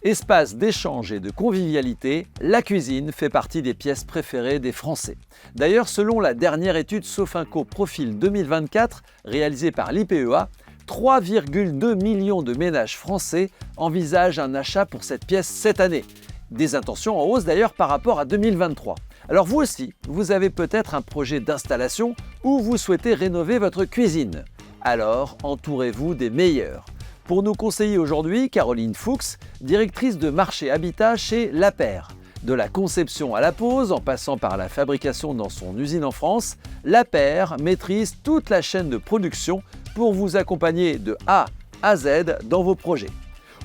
Espace d'échange et de convivialité, la cuisine fait partie des pièces préférées des Français. D'ailleurs, selon la dernière étude Sofinco Profil 2024 réalisée par l'IPEA, 3,2 millions de ménages français envisagent un achat pour cette pièce cette année. Des intentions en hausse d'ailleurs par rapport à 2023. Alors vous aussi, vous avez peut-être un projet d'installation ou vous souhaitez rénover votre cuisine. Alors entourez-vous des meilleurs. Pour nous conseiller aujourd'hui, Caroline Fuchs, directrice de marché habitat chez La Paire. De la conception à la pose, en passant par la fabrication dans son usine en France, La Paire maîtrise toute la chaîne de production pour vous accompagner de A à Z dans vos projets.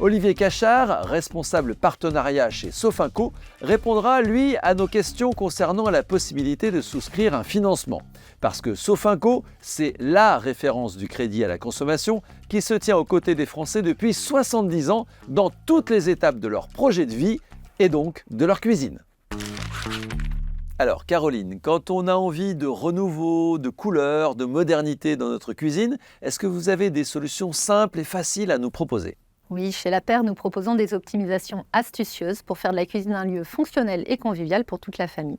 Olivier Cachard, responsable partenariat chez Sofinco, répondra lui à nos questions concernant la possibilité de souscrire un financement. Parce que Sofinco, c'est la référence du crédit à la consommation qui se tient aux côtés des Français depuis 70 ans dans toutes les étapes de leur projet de vie et donc de leur cuisine. Alors Caroline, quand on a envie de renouveau, de couleurs, de modernité dans notre cuisine, est-ce que vous avez des solutions simples et faciles à nous proposer ? Oui, chez La Paire, nous proposons des optimisations astucieuses pour faire de la cuisine un lieu fonctionnel et convivial pour toute la famille.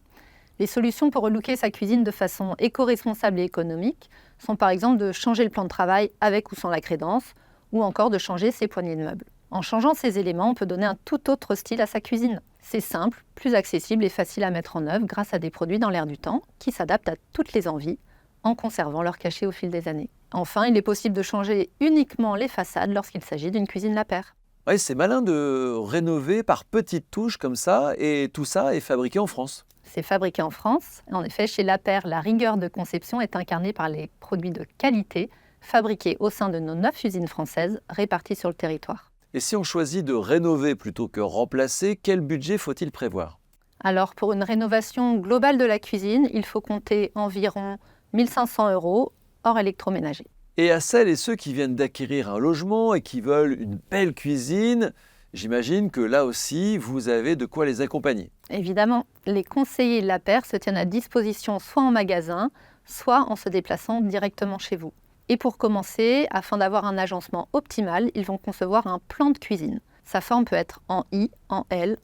Les solutions pour relooker sa cuisine de façon éco-responsable et économique sont par exemple de changer le plan de travail avec ou sans la crédence, ou encore de changer ses poignées de meubles. En changeant ces éléments, on peut donner un tout autre style à sa cuisine. C'est simple, plus accessible et facile à mettre en œuvre grâce à des produits dans l'air du temps qui s'adaptent à toutes les envies en conservant leur cachet au fil des années. Enfin, il est possible de changer uniquement les façades lorsqu'il s'agit d'une cuisine La Paire. Oui, c'est malin de rénover par petites touches comme ça, et tout ça est fabriqué en France. C'est fabriqué en France. En effet, chez La Paire, la rigueur de conception est incarnée par les produits de qualité fabriqués au sein de nos 9 usines françaises réparties sur le territoire. Et si on choisit de rénover plutôt que remplacer, quel budget faut-il prévoir ? Alors, pour une rénovation globale de la cuisine, il faut compter environ 1 500 € hors électroménager. Et à celles et ceux qui viennent d'acquérir un logement et qui veulent une belle cuisine, j'imagine que là aussi, vous avez de quoi les accompagner. Évidemment, les conseillers de La Paire se tiennent à disposition soit en magasin, soit en se déplaçant directement chez vous. Et pour commencer, afin d'avoir un agencement optimal, ils vont concevoir un plan de cuisine. Sa forme peut être en I, en L,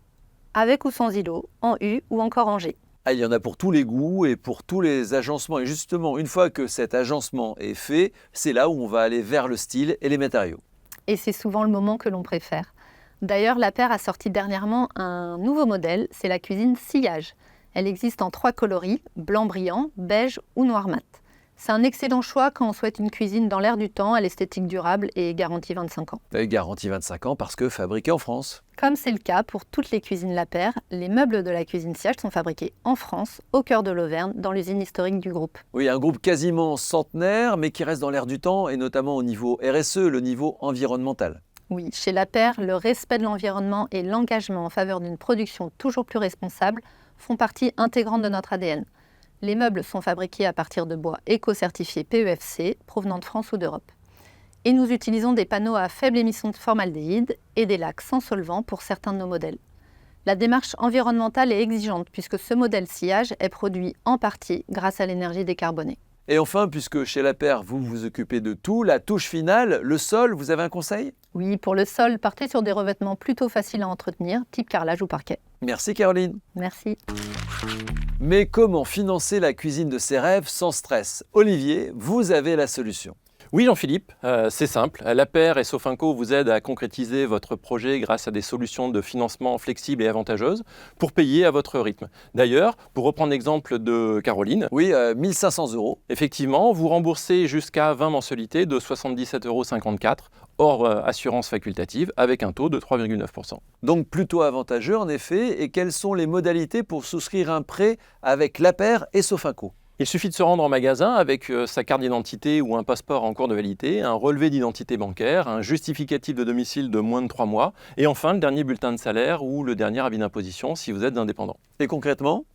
avec ou sans îlot, en U ou encore en G. Ah, il y en a pour tous les goûts et pour tous les agencements. Et justement, une fois que cet agencement est fait, c'est là où on va aller vers le style et les matériaux. Et c'est souvent le moment que l'on préfère. D'ailleurs, La Paire a sorti dernièrement un nouveau modèle, c'est la cuisine sillage. Elle existe en 3 coloris, blanc brillant, beige ou noir mat. C'est un excellent choix quand on souhaite une cuisine dans l'air du temps, à l'esthétique durable et garantie 25 ans. Garantie 25 ans parce que fabriqué en France. Comme c'est le cas pour toutes les cuisines La Paire, les meubles de la cuisine sillage sont fabriqués en France, au cœur de l'Auvergne, dans l'usine historique du groupe. Oui, un groupe quasiment centenaire, mais qui reste dans l'air du temps, et notamment au niveau RSE, le niveau environnemental. Oui, chez La Paire, le respect de l'environnement et l'engagement en faveur d'une production toujours plus responsable font partie intégrante de notre ADN. Les meubles sont fabriqués à partir de bois éco-certifié PEFC, provenant de France ou d'Europe. Et nous utilisons des panneaux à faible émission de formaldéhyde et des lacs sans solvant pour certains de nos modèles. La démarche environnementale est exigeante puisque ce modèle sillage est produit en partie grâce à l'énergie décarbonée. Et enfin, puisque chez La Paire, vous vous occupez de tout, la touche finale, le sol, vous avez un conseil ? Oui, pour le sol, partez sur des revêtements plutôt faciles à entretenir, type carrelage ou parquet. Merci Caroline. Merci. Mais comment financer la cuisine de ses rêves sans stress ? Olivier, vous avez la solution. Oui Jean-Philippe, c'est simple. La Paire et Sofinco vous aident à concrétiser votre projet grâce à des solutions de financement flexibles et avantageuses pour payer à votre rythme. D'ailleurs, pour reprendre l'exemple de Caroline, Oui, 1 500 €. effectivement, vous remboursez jusqu'à 20 mensualités de 77,54 € hors assurance facultative avec un taux de 3,9%. Donc plutôt avantageux en effet. Et quelles sont les modalités pour souscrire un prêt avec La Paire et Sofinco ? Il suffit de se rendre en magasin avec sa carte d'identité ou un passeport en cours de validité, un relevé d'identité bancaire, un justificatif de domicile de moins de 3 mois et enfin le dernier bulletin de salaire ou le dernier avis d'imposition si vous êtes indépendant. Et concrètement ?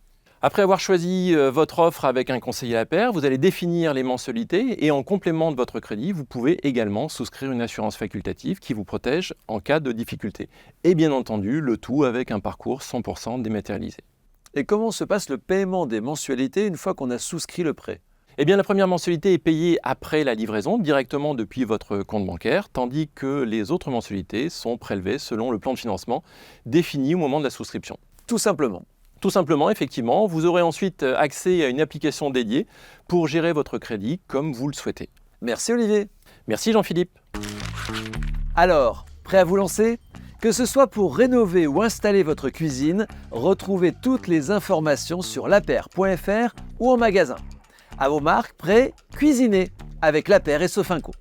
Après avoir choisi votre offre avec un conseiller La Paire, vous allez définir les mensualités et en complément de votre crédit, vous pouvez également souscrire une assurance facultative qui vous protège en cas de difficulté. Et bien entendu, le tout avec un parcours 100% dématérialisé. Et comment se passe le paiement des mensualités une fois qu'on a souscrit le prêt ? Eh bien, la première mensualité est payée après la livraison, directement depuis votre compte bancaire, tandis que les autres mensualités sont prélevées selon le plan de financement défini au moment de la souscription. Tout simplement. Tout simplement, effectivement, vous aurez ensuite accès à une application dédiée pour gérer votre crédit comme vous le souhaitez. Merci Olivier. Merci Jean-Philippe. Alors, prêt à vous lancer ? Que ce soit pour rénover ou installer votre cuisine, retrouvez toutes les informations sur lapeyre.fr ou en magasin. À vos marques, prêts, cuisinez avec Lapeyre et Sofinco.